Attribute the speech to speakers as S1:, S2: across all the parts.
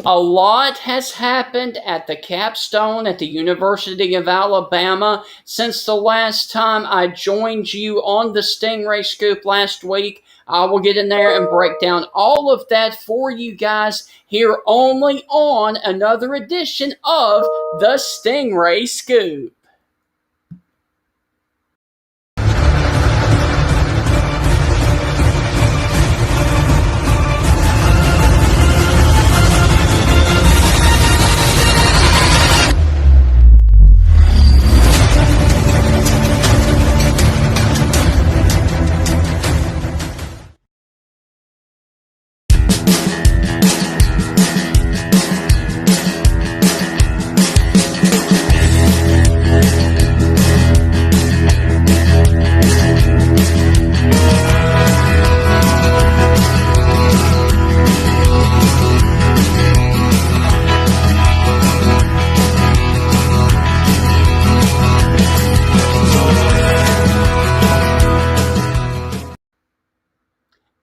S1: A lot has happened at the capstone at the University of Alabama since the last time I joined you on the Stingray Scoop last week. I will get in there and break down all of that for you guys here only on another edition of the Stingray Scoop.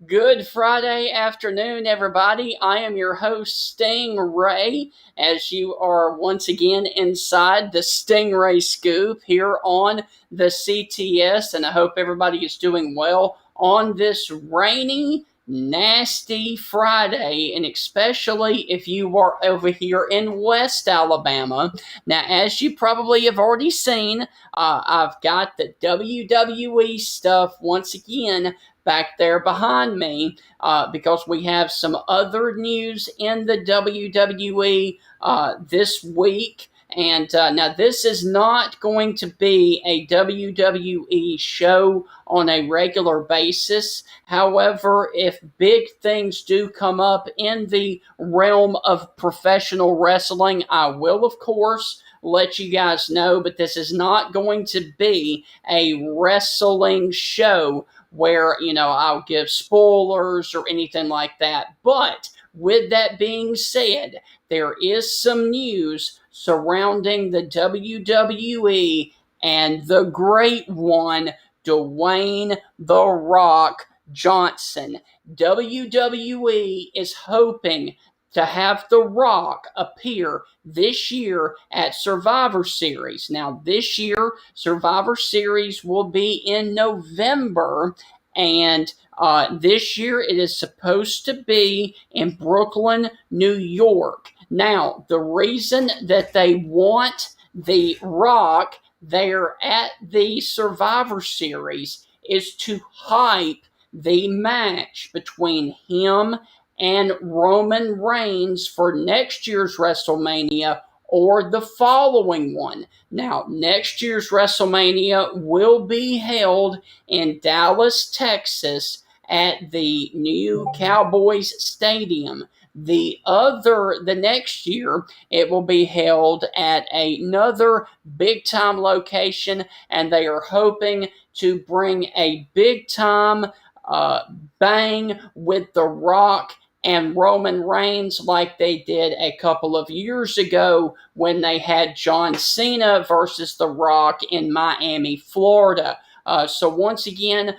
S1: Good Friday afternoon, everybody. I am your host, Stingray, as you are once again inside the Stingray Scoop here on the CTS, and I hope everybody is doing well on this rainy, nasty Friday, and especially if you are over here in West Alabama. Now, as you probably have already seen, I've got the WWE stuff once again back there behind me because we have some other news in the WWE this week. And now this is not going to be a WWE show on a regular basis. However, if big things do come up in the realm of professional wrestling, I will, of course, let you guys know. But this is not going to be a wrestling show where, I'll give spoilers or anything like that. But with that being said, there is some news surrounding the WWE and the great one, Dwayne "The Rock" Johnson. WWE is hoping to have The Rock appear this year at Survivor Series. Now, this year, Survivor Series will be in November, and this year it is supposed to be in Brooklyn, New York. Now, the reason that they want The Rock there at the Survivor Series is to hype the match between him and Roman Reigns for next year's WrestleMania or the following one. Now, next year's WrestleMania will be held in Dallas, Texas at the new Cowboys Stadium. The next year, it will be held at another big-time location, and they are hoping to bring a big-time bang with The Rock and Roman Reigns like they did a couple of years ago when they had John Cena versus The Rock in Miami, Florida. So once again,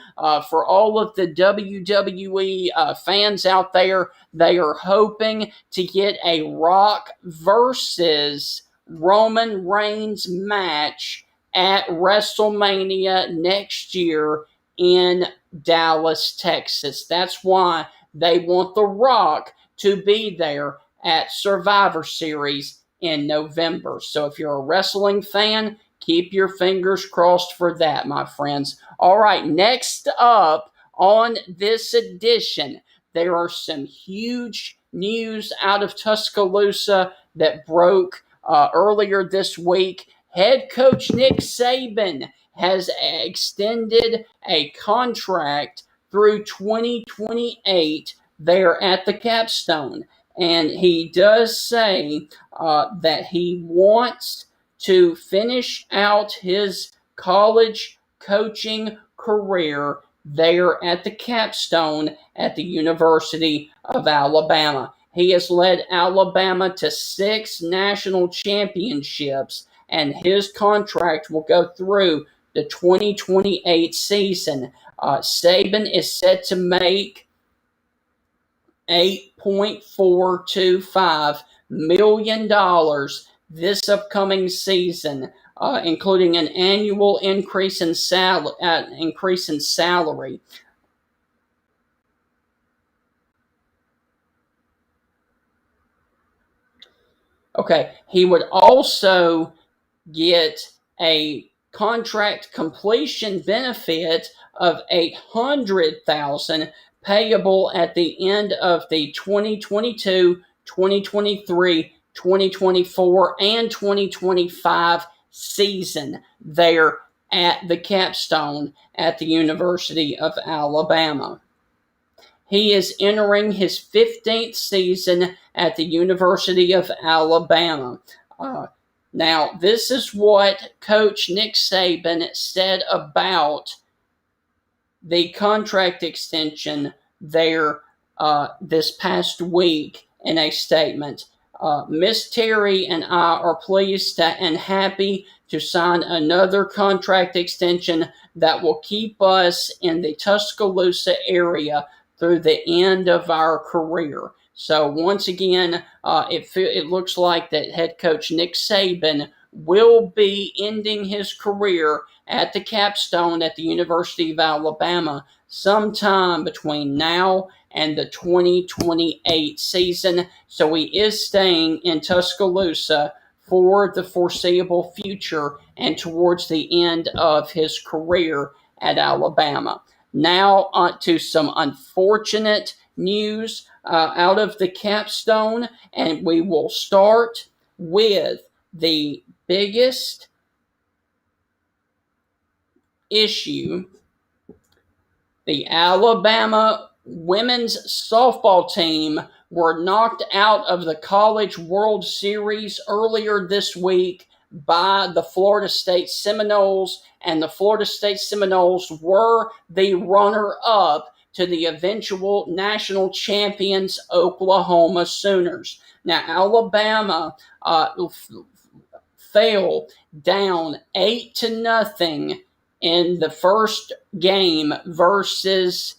S1: for all of the WWE fans out there, they are hoping to get a Rock versus Roman Reigns match at WrestleMania next year in Dallas, Texas. That's why they want The Rock to be there at Survivor Series in November. So if you're a wrestling fan, keep your fingers crossed for that, my friends. All right, next up on this edition, there are some huge news out of Tuscaloosa that broke earlier this week. Head coach Nick Saban has extended a contract through 2028 there at the capstone. And he does say that he wants to finish out his college coaching career there at the capstone at the University of Alabama. He has led Alabama to 6 national championships, and his contract will go through the 2028 season. Saban is set to make $8.425 million this upcoming season, including an annual increase in salary. Okay, he would also get a contract completion benefit of $800,000 payable at the end of the 2022, 2023, 2024, and 2025 season there at the capstone at the University of Alabama. He is entering his 15th season at the University of Alabama. Now, this is what Coach Nick Saban said about the contract extension there this past week in a statement. Miss Terry and I are pleased and happy to sign another contract extension that will keep us in the Tuscaloosa area through the end of our career. So once again, it looks like that head coach Nick Saban will be ending his career at the capstone at the University of Alabama sometime between now and the 2028 season. So he is staying in Tuscaloosa for the foreseeable future and towards the end of his career at Alabama. Now on to some unfortunate news out of the capstone, and we will start with the biggest issue. The Alabama women's softball team were knocked out of the College World Series earlier this week by the Florida State Seminoles, and the Florida State Seminoles were the runner-up to the eventual national champions Oklahoma Sooners. Now, Alabama fell down 8-0 in the first game versus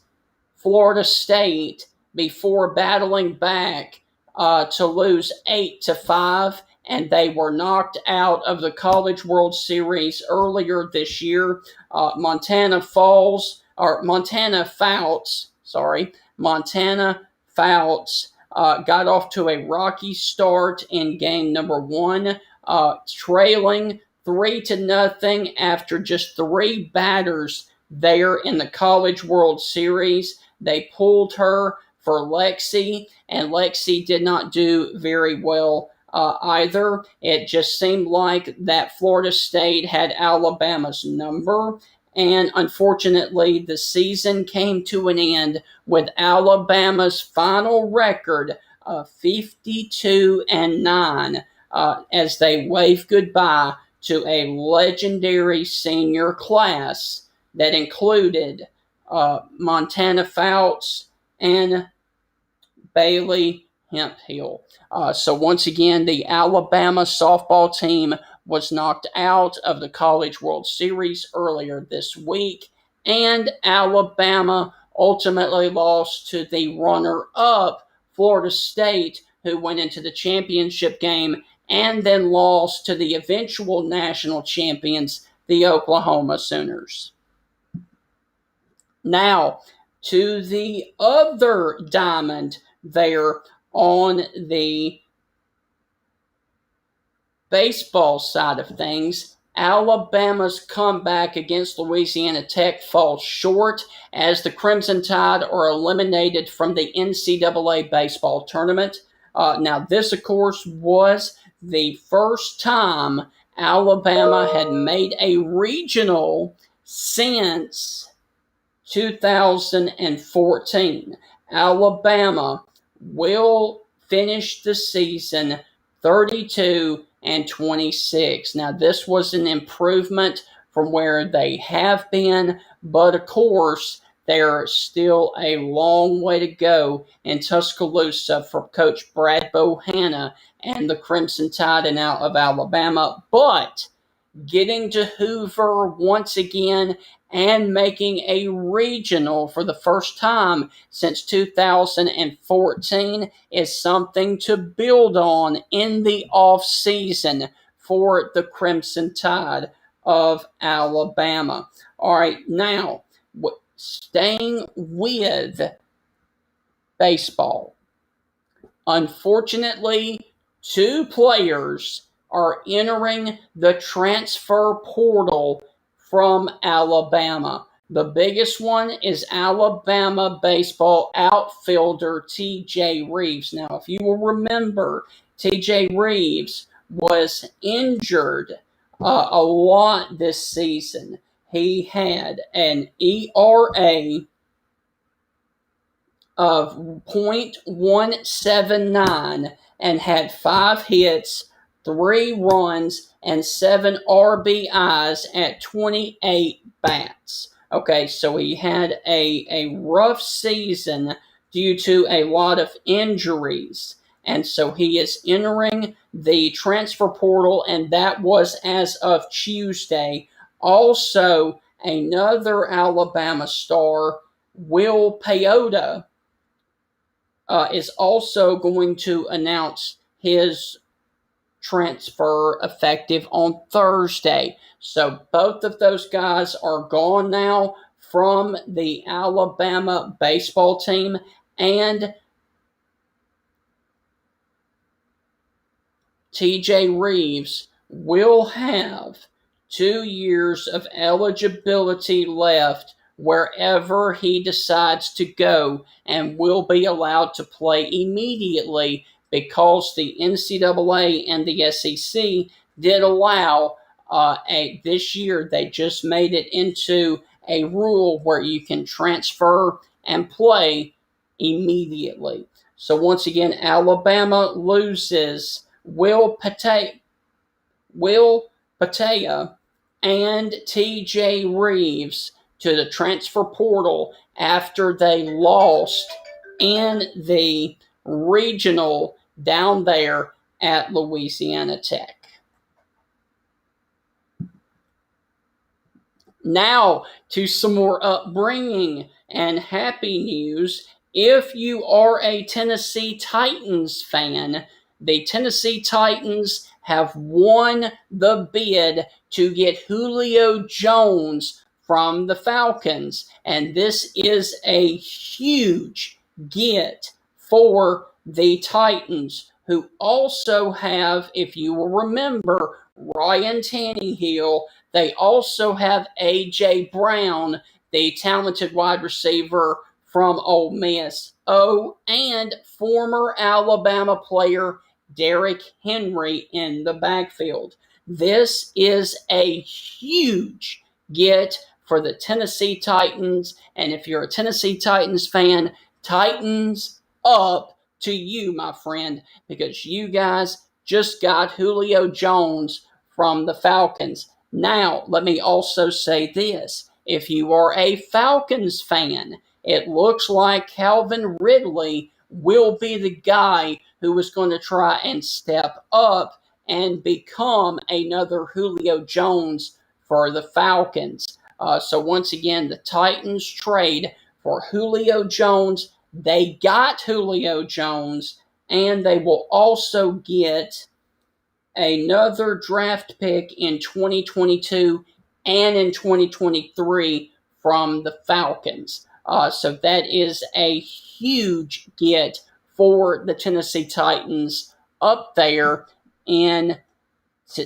S1: Florida State before battling back to lose 8-5, and they were knocked out of the College World Series earlier this year. Montana Fouts got off to a rocky start in game number one, trailing 3-0 after just 3 batters there in the College World Series. They pulled her for Lexi, and Lexi did not do very well either. It just seemed like that Florida State had Alabama's number, and unfortunately the season came to an end with Alabama's final record of 52-9 as they waved goodbye to a legendary senior class that included Montana Fouts and Bailey Hemphill. So once again, the Alabama softball team was knocked out of the College World Series earlier this week, and Alabama ultimately lost to the runner-up Florida State, who went into the championship game and then lost to the eventual national champions, the Oklahoma Sooners. Now, to the other diamond there on the baseball side of things, Alabama's comeback against Louisiana Tech falls short as the Crimson Tide are eliminated from the NCAA baseball tournament. Now, this, of course, was the first time Alabama had made a regional since 2014. Alabama will finish the season 32-26. Now, this was an improvement from where they have been, but of course, there's still a long way to go in Tuscaloosa for Coach Brad Bohanna and the Crimson Tide of Alabama. But getting to Hoover once again and making a regional for the first time since 2014 is something to build on in the off season for the Crimson Tide of Alabama. All right, now staying with baseball. Unfortunately, two players are entering the transfer portal from Alabama. The biggest one is Alabama baseball outfielder TJ Reeves. Now, if you will remember, TJ Reeves was injured a lot this season. He had an ERA of .179 and had 5 hits, 3 runs, and 7 RBIs at 28 bats. Okay, so he had a rough season due to a lot of injuries. And so he is entering the transfer portal, and that was as of Tuesday. Also, another Alabama star, Will Peyote, is also going to announce his transfer effective on Thursday. So both of those guys are gone now from the Alabama baseball team, and TJ Reeves will have 2 years of eligibility left wherever he decides to go, and will be allowed to play immediately because the NCAA and the SEC did allow this year. They just made it into a rule where you can transfer and play immediately. So once again, Alabama loses Will Patea and TJ Reeves to the transfer portal after they lost in the regional down there at Louisiana Tech. Now to some more upbringing and happy news. If you are a Tennessee Titans fan, the Tennessee Titans have won the bid to get Julio Jones from the Falcons, and this is a huge get for the Titans, who also have, if you will remember, Ryan Tannehill. They also have A.J. Brown, the talented wide receiver from Ole Miss. Oh, and former Alabama player Derrick Henry in the backfield. This is a huge get for the Tennessee Titans, and if you're a Tennessee Titans fan, Titans up to you, my friend, because you guys just got Julio Jones from the Falcons. Now, let me also say this. If you are a Falcons fan, it looks like Calvin Ridley will be the guy who is going to try and step up and become another Julio Jones for the Falcons. So once again, the Titans trade for Julio Jones. They got Julio Jones, and they will also get another draft pick in 2022 and in 2023 from the Falcons. So that is a huge get for the Tennessee Titans up there in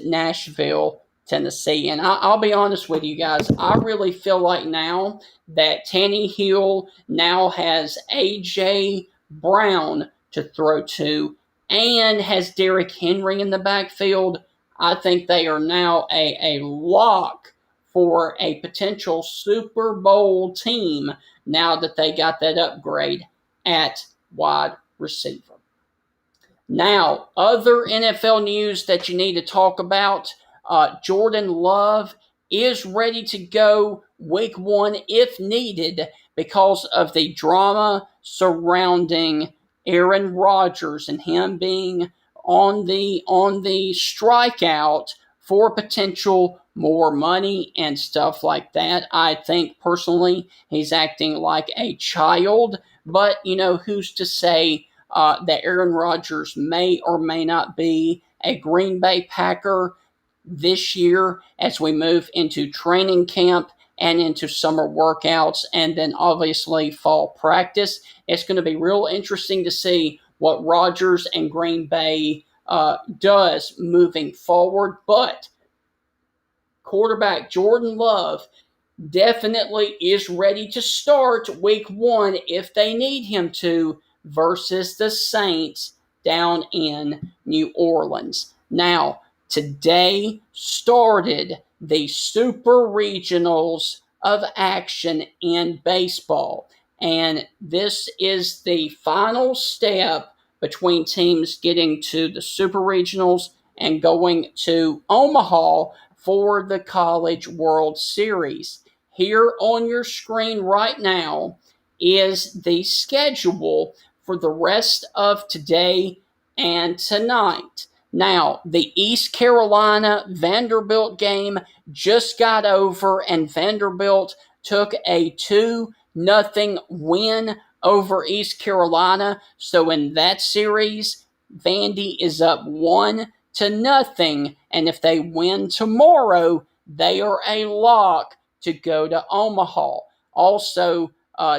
S1: Nashville, Tennessee. And I'll be honest with you guys, I really feel like now that Tannehill now has A.J. Brown to throw to and has Derrick Henry in the backfield, I think they are now a lock for a potential Super Bowl team now that they got that upgrade at wide receiver. Now, other NFL news that you need to talk about. Jordan Love is ready to go week 1 if needed because of the drama surrounding Aaron Rodgers and him being on the strikeout for potential more money and stuff like that. I think personally he's acting like a child, but who's to say that Aaron Rodgers may or may not be a Green Bay Packer this year as we move into training camp and into summer workouts and then obviously fall practice. It's going to be real interesting to see what Rodgers and Green Bay does moving forward. But quarterback Jordan Love definitely is ready to start week 1 if they need him to versus the Saints down in New Orleans. Now, today started the Super Regionals of action in baseball. And this is the final step between teams getting to the Super Regionals and going to Omaha for the College World Series. Here on your screen right now is the schedule for the rest of today and tonight. Now, the East Carolina Vanderbilt game just got over, and Vanderbilt took a 2-0 win over East Carolina. So in that series, Vandy is up 1-0. And if they win tomorrow, they are a lock to go to Omaha. Also,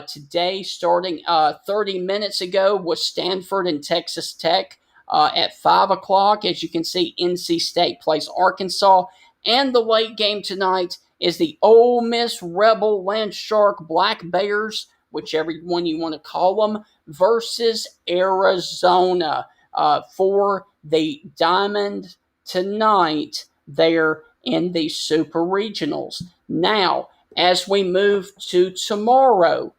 S1: today, starting 30 minutes ago, was Stanford and Texas Tech at 5 o'clock. As you can see, NC State plays Arkansas. And the late game tonight is the Ole Miss Rebel Landshark Black Bears, whichever one you want to call them, versus Arizona for the Diamond tonight there in the Super Regionals. Now, as we move to tomorrow,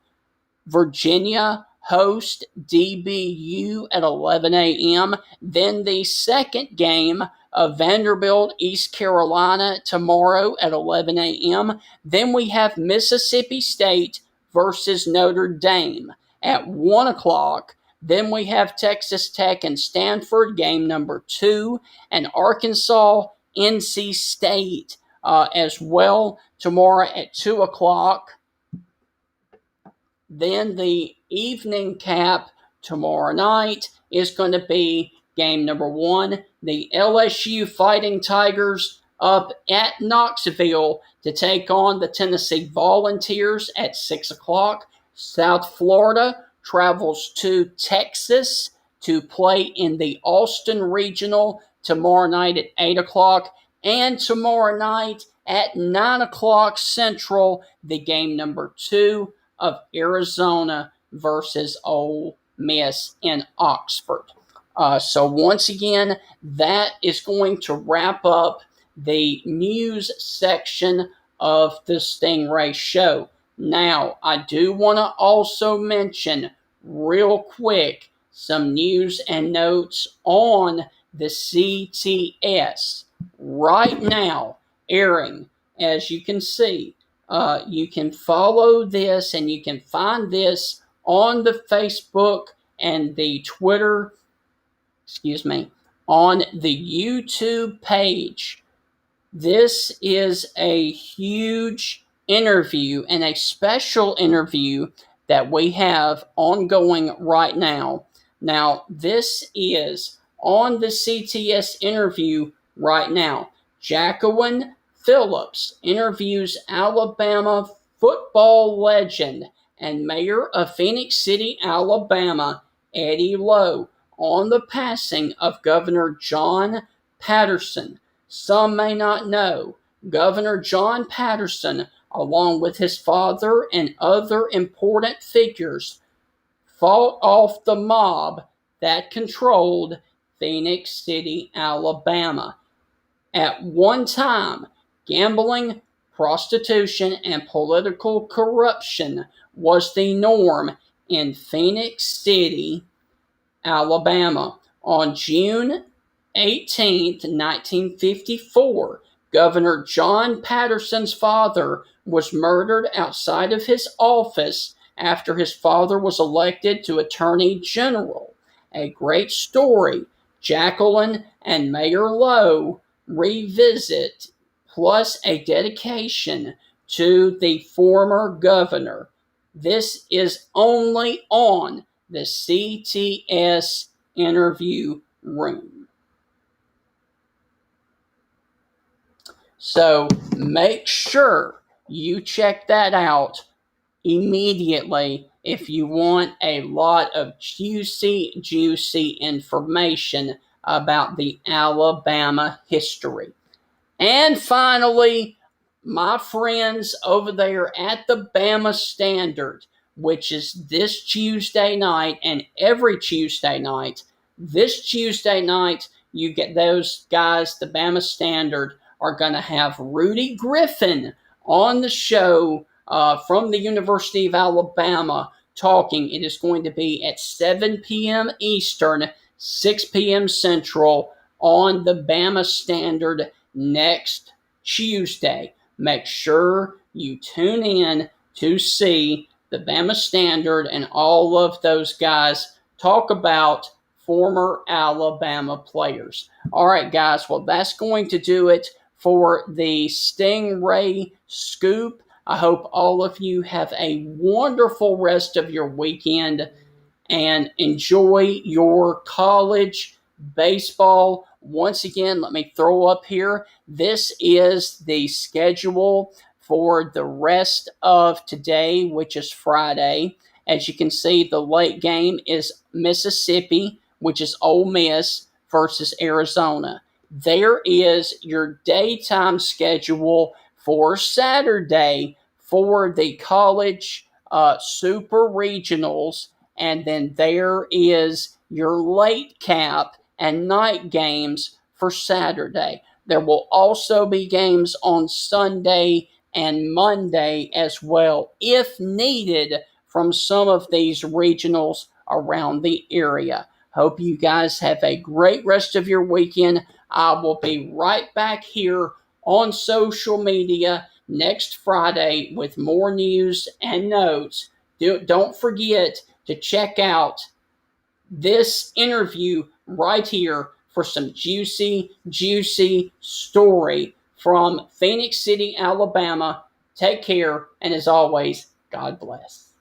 S1: Virginia host DBU at 11 a.m. Then the second game of Vanderbilt, East Carolina tomorrow at 11 a.m. Then we have Mississippi State versus Notre Dame at 1 o'clock. Then we have Texas Tech and Stanford, game number 2, and Arkansas, NC State as well tomorrow at 2 o'clock. Then the evening cap tomorrow night is going to be game number 1, the LSU Fighting Tigers up at Knoxville to take on the Tennessee Volunteers at 6 o'clock. South Florida travels to Texas to play in the Austin Regional tomorrow night at 8 o'clock. And tomorrow night at 9 o'clock Central, the game number 2 of Arizona versus Ole Miss in Oxford. So once again, that is going to wrap up the news section of the Stingray Show. Now, I do want to also mention real quick some news and notes on the CTS. Right now, airing, as you can see, you can follow this and you can find this on the Facebook and the Twitter, on the YouTube page. This is a huge interview and a special interview that we have ongoing right now. Now, this is on the CTS interview right now. Jacqueline Phillips interviews Alabama football legend and mayor of Phoenix City, Alabama, Eddie Lowe, on the passing of Governor John Patterson. Some may not know, Governor John Patterson, along with his father and other important figures, fought off the mob that controlled Phoenix City, Alabama. At one time, gambling, prostitution, and political corruption was the norm in Phoenix City, Alabama. On June 18, 1954, Governor John Patterson's father was murdered outside of his office after his father was elected to Attorney General. A great story. Jacqueline and Mayor Lowe revisit plus a dedication to the former governor. This is only on the CTS interview room. So make sure you check that out immediately if you want a lot of juicy information about the Alabama history. And finally, my friends over there at the Bama Standard, which is this Tuesday night and every Tuesday night. This Tuesday night, you get those guys, the Bama Standard, are going to have Rudy Griffin on the show from the University of Alabama talking. It is going to be at 7 p.m. Eastern, 6 p.m. Central on the Bama Standard next Tuesday. Make sure you tune in to see the Bama Standard and all of those guys talk about former Alabama players. All right, guys. Well, that's going to do it for the Stingray Scoop. I hope all of you have a wonderful rest of your weekend and enjoy your college baseball. Once again, let me throw up here. This is the schedule for the rest of today, which is Friday. As you can see, the late game is Mississippi, which is Ole Miss versus Arizona. There is your daytime schedule for Saturday for the college super regionals. And then there is your late cap and night games for Saturday. There will also be games on Sunday and Monday as well, if needed, from some of these regionals around the area. Hope you guys have a great rest of your weekend. I will be right back here on social media next Friday with more news and notes. Don't forget to check out this interview right here for some juicy story from Phoenix City, Alabama. Take care, and as always, God bless.